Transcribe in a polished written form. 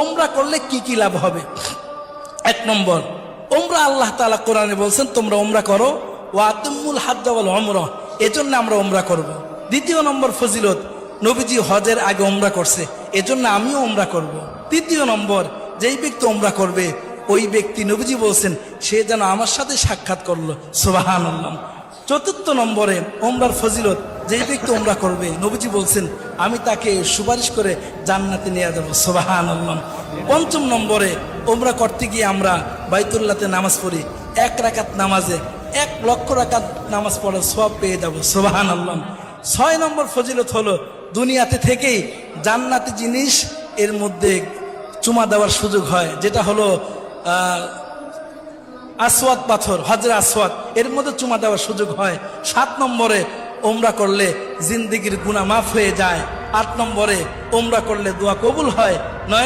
ওমরা করলে কি কি লাভ হবে? এক নম্বর, ওমরা আল্লাহ তাআলা কোরআনে বলছেন তোমরা ওমরা করো, ওয়াতুমুল হাজ্জ ওয়াল উমরা, এজন্য আমরা ওমরা করব। দ্বিতীয় নম্বর ফজিলত, নবীজি হজের আগে ওমরা করছে, এজন্য আমিও ওমরা করব। তৃতীয় নম্বর, যেই ব্যক্তি ওমরা করবে ওই ব্যক্তি নবীজি বলছেন সে যেন আমার সাথে সাক্ষাৎ করলো, সুবহানাল্লাহ। চতুর্থ নম্বরে ওমরার ফজিলত, যেই ব্যক্তি ওমরা করবে নবীজি বলছেন আমি তাকে সুপারিশ করে জান্নাতে নিয়ে যাবো, সুবহানাল্লাহ। পঞ্চম নম্বরে, ওমরা করতে গিয়ে আমরা বাইতুল্লাহতে নামাজ পড়ি, 1 রাকাত নামাজে 1 লক্ষ রাকাত নামাজ পড়ার সওয়াব পেয়ে যাবো, সুবহানাল্লাহ। 6 নম্বর ফজিলত হলো দুনিয়াতে থেকেই জান্নাতি জিনিস এর মধ্যে চুমা দেওয়ার সুযোগ হয়, যেটা হলো আসওয়াদ পাথর, হজরে আসওয়াদ, এর মধ্যে চুমা দেওয়ার সুযোগ হয়। 7 নম্বরে, ওমরা করলে জিন্দেগির গুনাহ মাফ হয়ে যায়। 8 নম্বরে, ওমরা করলে দোয়া কবুল হয়। 9